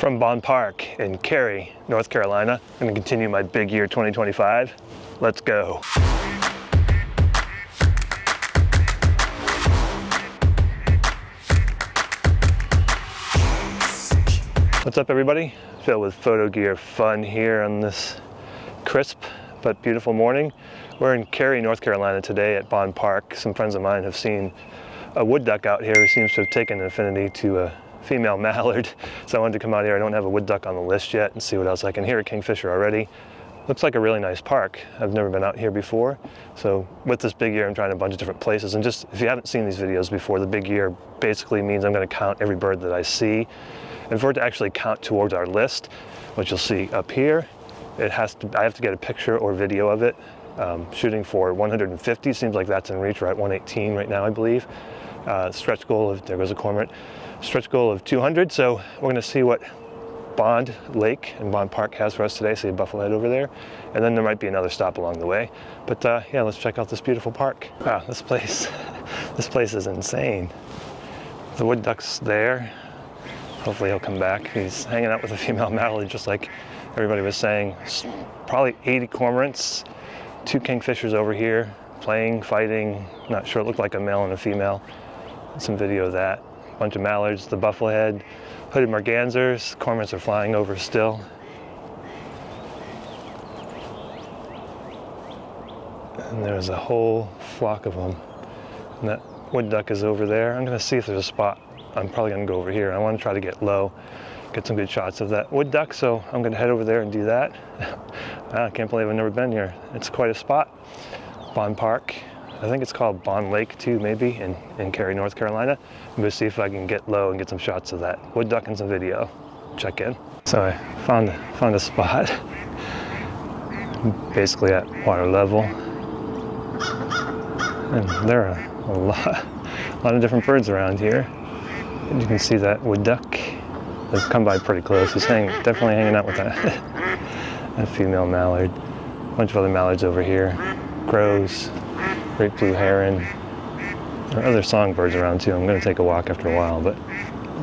From Bond Park in Cary, North Carolina. I'm going to continue my big year 2025. Let's go. What's up, everybody? Filled with photo gear fun here on this crisp but beautiful morning. We're in Cary, North Carolina today at Bond Park. Some friends of mine have seen a wood duck out here who seems to have taken an affinity to a female mallard. So I wanted to come out here. I don't have a wood duck on the list yet and see what else I can hear. A kingfisher already. Looks like a really nice park. I've never been out here before. So with this big year, I'm trying a bunch of different places. And just, if you haven't seen these videos before, the big year basically means I'm going to count every bird that I see. And for it to actually count towards our list, which you'll see up here, I have to get a picture or video of it. Shooting for 150, seems like that's in reach. We're at 118 right now, I believe. Stretch goal of, there goes a cormorant, stretch goal of 200. So we're going to see what Bond Lake and Bond Park has for us today. See a bufflehead over there, and then there might be another stop along the way. But yeah, let's check out this beautiful park. Wow, this place is insane. The wood duck's there. Hopefully he'll come back. He's hanging out with a female mallard, just like everybody was saying. Probably 80 cormorants, 2 kingfishers over here, playing, fighting. Not sure, it looked like a male and a female. Some video of that. A bunch of mallards, the bufflehead, hooded mergansers. Cormorants are flying over still. And there's a whole flock of them. And that wood duck is over there. I'm gonna see if there's a spot. I'm probably gonna go over here. I wanna try to get low, get some good shots of that wood duck, so I'm gonna head over there and do that. I can't believe I've never been here. It's quite a spot. Bond Park. I think it's called Bond Lake too, maybe, in Cary, North Carolina. I'm gonna see if I can get low and get some shots of that wood duck and some video. Check in. So I found a spot, basically at water level. And there are a lot of different birds around here. And you can see that wood duck. They've come by pretty close. He's definitely hanging out with that female mallard. A bunch of other mallards over here. Crows, great blue heron. There are other songbirds around too. I'm going to take a walk after a while, but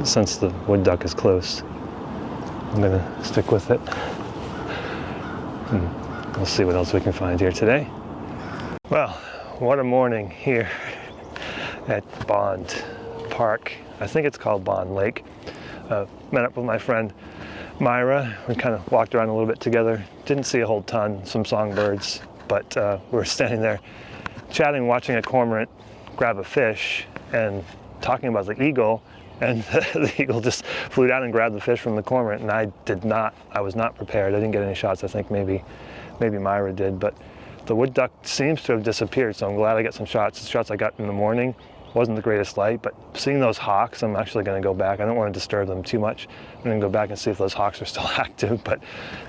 since the wood duck is close, I'm going to stick with it. And we'll see what else we can find here today. Well, what a morning here at Bond Park. I think it's called Bond Lake. Met up with my friend Myra. We kind of walked around a little bit together. Didn't see a whole ton, some songbirds, but we were standing there chatting, watching a cormorant grab a fish and talking about the eagle, and the eagle just flew down and grabbed the fish from the cormorant, and I was not prepared. I didn't get any shots. I think maybe Myra did, but the wood duck seems to have disappeared, so I'm glad I got some shots. The shots I got in the morning wasn't the greatest light, but seeing those hawks, I'm actually going to go back. I don't want to disturb them too much. I'm going to go back and see if those hawks are still active, but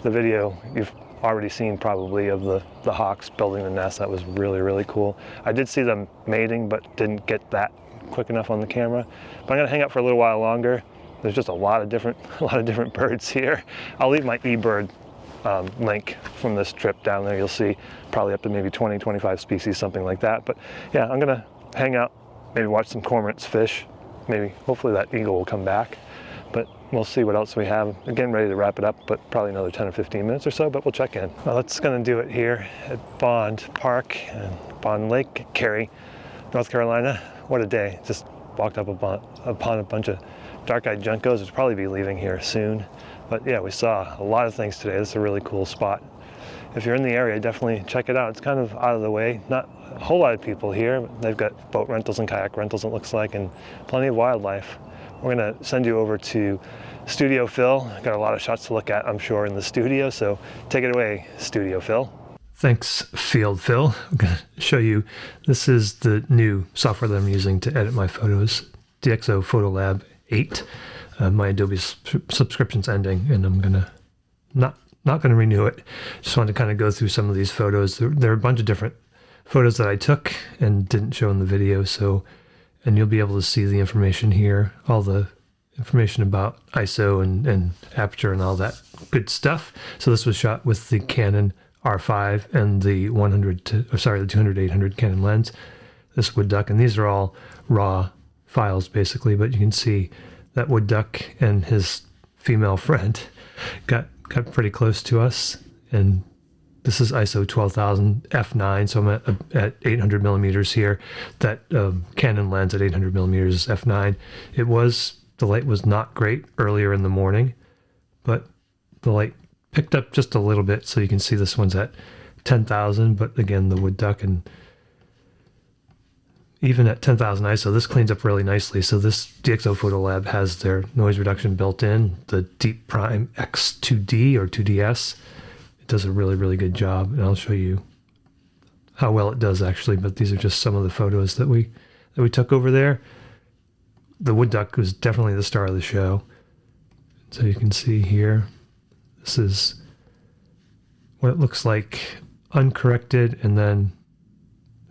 the video you've already seen probably of the hawks building the nest. That was really, really cool. I did see them mating, but didn't get that quick enough on the camera. But I'm going to hang out for a little while longer. There's just a lot of different birds here. I'll leave my eBird link from this trip down there. You'll see probably up to maybe 20, 25 species, something like that. But yeah, I'm gonna hang out, maybe watch some cormorants fish. Maybe, hopefully that eagle will come back. But we'll see what else we have. We're getting ready to wrap it up, but probably another 10 or 15 minutes or so, but we'll check in. Well, that's gonna do it here at Bond Park and Bond Lake, Cary, North Carolina. What a day. Just walked up upon a bunch of dark-eyed juncos. We'll probably be leaving here soon. But yeah, we saw a lot of things today. This is a really cool spot. If you're in the area, definitely check it out. It's kind of out of the way. Not a whole lot of people here. They've got boat rentals and kayak rentals, it looks like, and plenty of wildlife. We're gonna send you over to Studio Phil. Got a lot of shots to look at, I'm sure, in the studio, so take it away, Studio Phil. Thanks, Field Phil. I'm gonna show you, this is the new software that I'm using to edit my photos, DxO Photolab 8. My Adobe subscription's ending, and I'm gonna not gonna renew it. Just wanted to kind of go through some of these photos. There are a bunch of different photos that I took and didn't show in the video, and you'll be able to see the information here, all the information about ISO and aperture and all that good stuff. So this was shot with the Canon R5 and the 200-800 Canon lens. This wood duck, and these are all raw files basically, but you can see that wood duck and his female friend got pretty close to us, and this is ISO 12,000 f9, so I'm at 800 millimeters here. That Canon lens at 800 millimeters is f9. The light was not great earlier in the morning, but the light picked up just a little bit, so you can see this one's at 10,000, but again, the wood duck, and even at 10,000 ISO, this cleans up really nicely. So this DxO Photo Lab has their noise reduction built in, the Deep Prime X2D or 2DS. It does a really, really good job, and I'll show you how well it does actually, but these are just some of the photos that we took over there. The wood duck was definitely the star of the show. So you can see here, this is what it looks like uncorrected, and then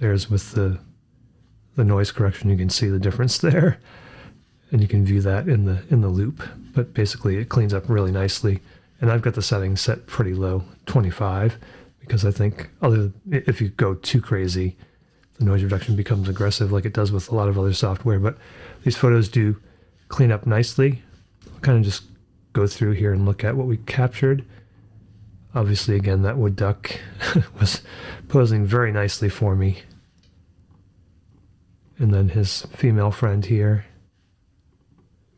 there's with the noise correction. You can see the difference there, and you can view that in the loop. But basically, it cleans up really nicely. And I've got the settings set pretty low, 25, because I think if you go too crazy, the noise reduction becomes aggressive, like it does with a lot of other software. But these photos do clean up nicely. I'll kind of just go through here and look at what we captured. Obviously, again, that wood duck was posing very nicely for me. And then his female friend here.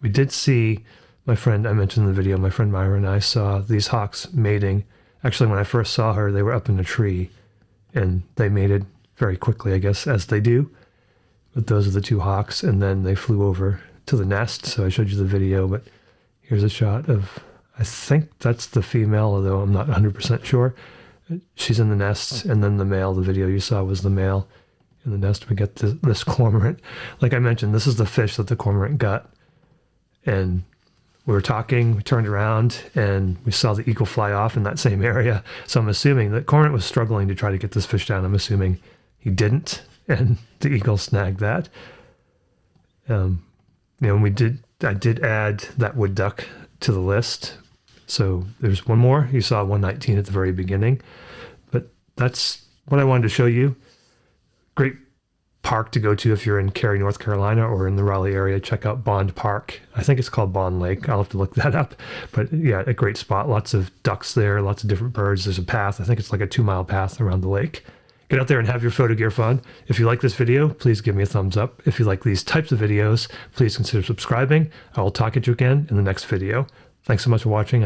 We did see my friend, I mentioned in the video, my friend Myra and I saw these hawks mating. Actually, when I first saw her, they were up in a tree, and they mated very quickly, I guess, as they do. But those are the two hawks, and then they flew over to the nest, so I showed you the video, but here's a shot of, I think that's the female, although I'm not 100% sure. She's in the nest, and then the male, the video you saw was the male. In the nest, we get this cormorant. Like I mentioned, this is the fish that the cormorant got. And we were talking, we turned around, and we saw the eagle fly off in that same area. So I'm assuming that cormorant was struggling to try to get this fish down. I'm assuming he didn't, and the eagle snagged that. And I did add that wood duck to the list. So there's one more. You saw 119 at the very beginning. But that's what I wanted to show you. Great park to go to if you're in Cary, North Carolina, or in the Raleigh area. Check out Bond Park. I think it's called Bond Lake. I'll have to look that up. But yeah, a great spot. Lots of ducks there, lots of different birds. There's a path. I think it's like a 2-mile path around the lake. Get out there and have your photo gear fun. If you like this video, please give me a thumbs up. If you like these types of videos, please consider subscribing. I will talk at you again in the next video. Thanks so much for watching.